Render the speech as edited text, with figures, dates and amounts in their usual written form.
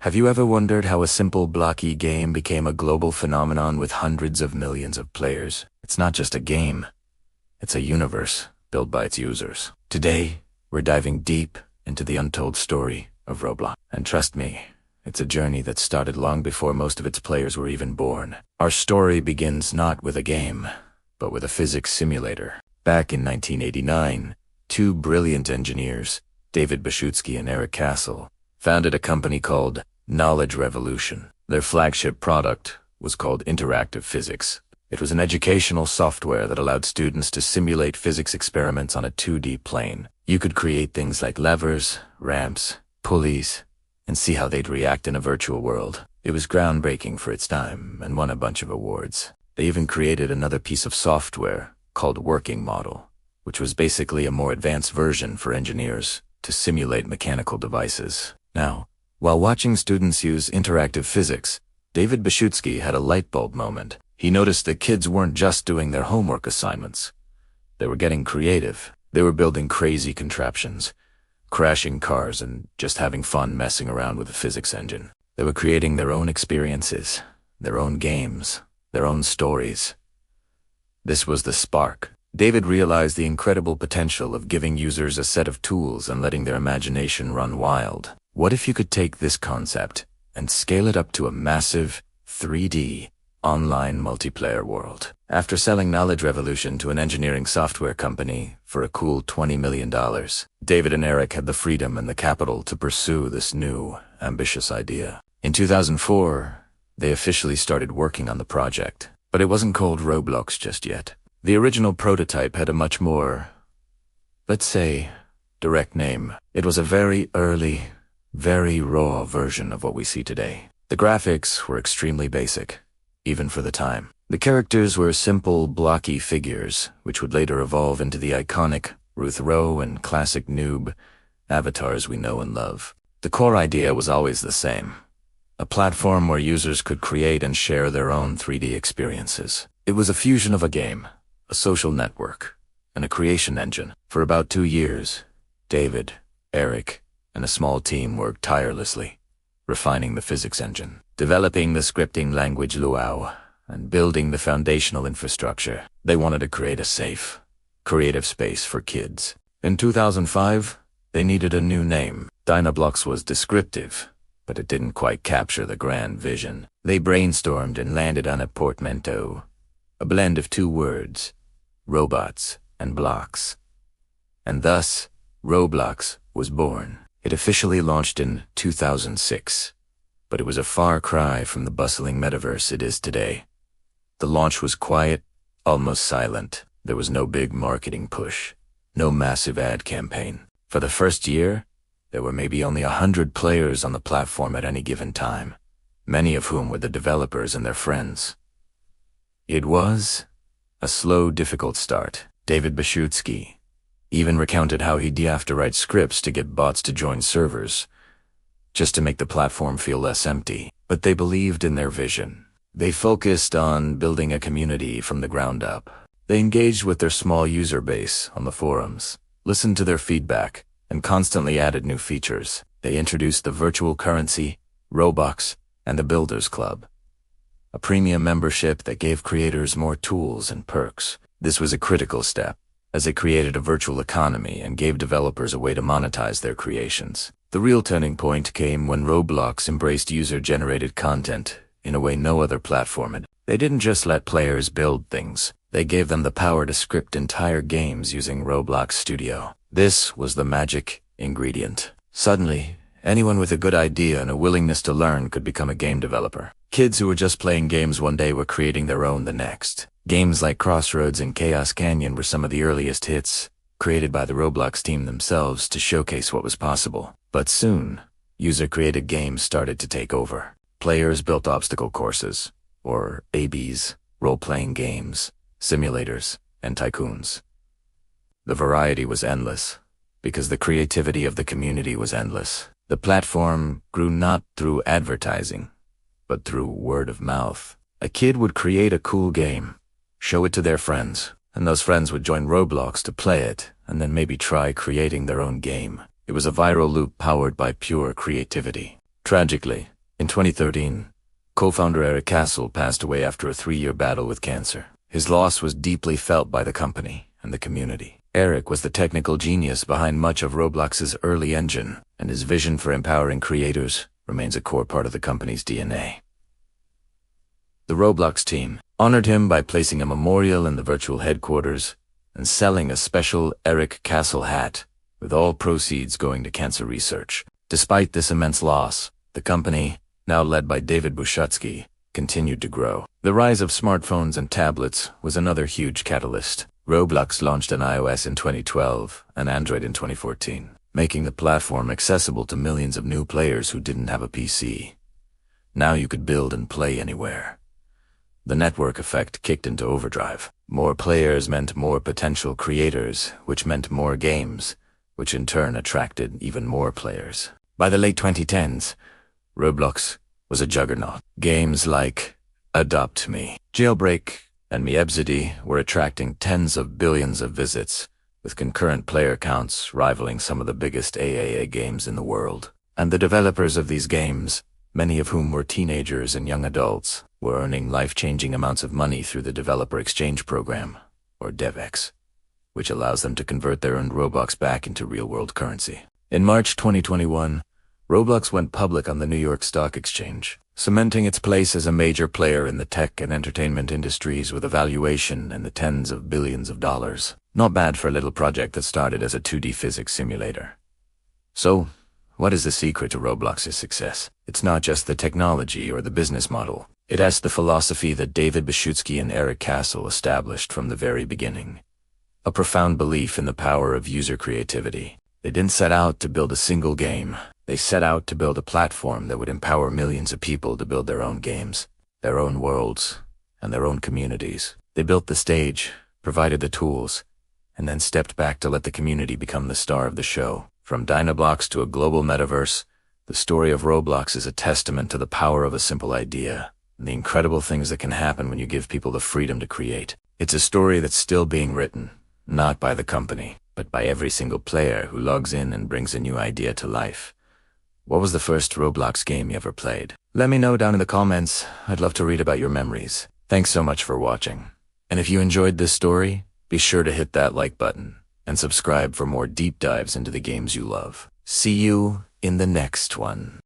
Have you ever wondered how a simple blocky game became a global phenomenon with hundreds of millions of players? It's not just a game. It's a universe built by its users. Today, we're diving deep into the untold story of Roblox. And trust me, it's a journey that started long before most of its players were even born. Our story begins not with a game, but with a physics simulator. Back in 1989, two brilliant engineers, David Baszucki and Eric Castle, founded a company called Knowledge Revolution. Their flagship product was called Interactive Physics. It was an educational software that allowed students to simulate physics experiments on a 2D plane. You could create things like levers, ramps, pulleys, and see how they'd react in a virtual world. It was groundbreaking for its time and won a bunch of awards. They even created another piece of software called Working Model, which was basically a more advanced version for engineers to simulate mechanical devices. Now, while watching students use interactive physics, David Baszucki had a light bulb moment. He noticed that kids weren't just doing their homework assignments. They were getting creative. They were building crazy contraptions, crashing cars, and just having fun messing around with the physics engine. They were creating their own experiences, their own games, their own stories. This was the spark. David realized the incredible potential of giving users a set of tools and letting their imagination run wild. What if you could take this concept and scale it up to a massive 3D online multiplayer world? After selling Knowledge Revolution to an engineering software company for a cool $20 million, David and Eric had the freedom and the capital to pursue this new, ambitious idea. In 2004, they officially started working on the project, but it wasn't called Roblox just yet. The original prototype had a much more, let's say, direct name. It was a very early, very raw version of what we see today. The graphics were extremely basic, even for the time. The characters were simple, blocky figures, which would later evolve into the iconic Ruth Rowe and classic noob avatars we know and love. The core idea was always the same: a platform where users could create and share their own 3D experiences. It was a fusion of a game, a social network, and a creation engine. For about 2 years, David, Eric, and a small team worked tirelessly, refining the physics engine, developing the scripting language Luau, and building the foundational infrastructure. They wanted to create a safe, creative space for kids. In 2005, they needed a new name. Dynablocks was descriptive, but it didn't quite capture the grand vision. They brainstormed and landed on a portmanteau, a blend of two words: robots and blocks. And thus, Roblox was born. It officially launched in 2006, but it was a far cry from the bustling metaverse it is today. The launch was quiet, almost silent. There was no big marketing push, no massive ad campaign. For the first year, there were maybe only 100 players on the platform at any given time, many of whom were the developers and their friends. It was a slow, difficult start. David Baszucki even recounted how he'd have to write scripts to get bots to join servers, just to make the platform feel less empty. But they believed in their vision. They focused on building a community from the ground up. They engaged with their small user base on the forums, listened to their feedback, and constantly added new features. They introduced the virtual currency, Robux, and the Builders Club, a premium membership that gave creators more tools and perks. This was a critical step, as it created a virtual economy and gave developers a way to monetize their creations. The real turning point came when Roblox embraced user-generated content in a way no other platform had. They didn't just let players build things. They gave them the power to script entire games using Roblox Studio. This was the magic ingredient. Suddenly, anyone with a good idea and a willingness to learn could become a game developer. Kids who were just playing games one day were creating their own the next. Games like Crossroads and Chaos Canyon were some of the earliest hits, created by the Roblox team themselves to showcase what was possible. But soon, user-created games started to take over. Players built obstacle courses, or ABs, role-playing games, simulators, and tycoons. The variety was endless, because the creativity of the community was endless. The platform grew not through advertising, but through word of mouth. A kid would create a cool game, show it to their friends, and those friends would join Roblox to play it, and then maybe try creating their own game. It was a viral loop powered by pure creativity. Tragically, In 2013, co-founder Eric Castle passed away after a 3-year battle with cancer. His loss was deeply felt by the company and the community. Eric was the technical genius behind much of Roblox's early engine, and his vision for empowering creators remains a core part of the company's DNA. The Roblox team honored him by placing a memorial in the virtual headquarters and selling a special Eric Castle hat, with all proceeds going to cancer research. Despite this immense loss, the company, now led by David Bushutsky, continued to grow. The rise of smartphones and tablets was another huge catalyst. Roblox launched on iOS in 2012 and Android in 2014, making the platform accessible to millions of new players who didn't have a PC. Now you could build and play anywhere. The network effect kicked into overdrive. More players meant more potential creators, which meant more games, which in turn attracted even more players. By the late 2010s, Roblox was a juggernaut. Games like Adopt Me, Jailbreak, and Miebzidi were attracting tens of billions of visits, with concurrent player counts rivaling some of the biggest AAA games in the world. And the developers of these games, many of whom were teenagers and young adults, were earning life-changing amounts of money through the Developer Exchange Program, or DevEx, which allows them to convert their earned Robux back into real-world currency. In March 2021, Roblox went public on the New York Stock Exchange, cementing its place as a major player in the tech and entertainment industries with a valuation in the tens of billions of dollars. Not bad for a little project that started as a 2D physics simulator. So, what is the secret to Roblox's success? It's not just the technology or the business model. It has the philosophy that David Bushutsky and Eric Castle established from the very beginning. A profound belief in the power of user creativity. They didn't set out to build a single game. They set out to build a platform that would empower millions of people to build their own games, their own worlds, and their own communities. They built the stage, provided the tools, and then stepped back to let the community become the star of the show. From Dinoblocks to a global metaverse, the story of Roblox is a testament to the power of a simple idea and the incredible things that can happen when you give people the freedom to create. It's a story that's still being written, not by the company, but by every single player who logs in and brings a new idea to life. What was the first Roblox game you ever played? Let me know down in the comments. I'd love to read about your memories. Thanks so much for watching. And if you enjoyed this story, be sure to hit that like button and subscribe for more deep dives into the games you love. See you in the next one.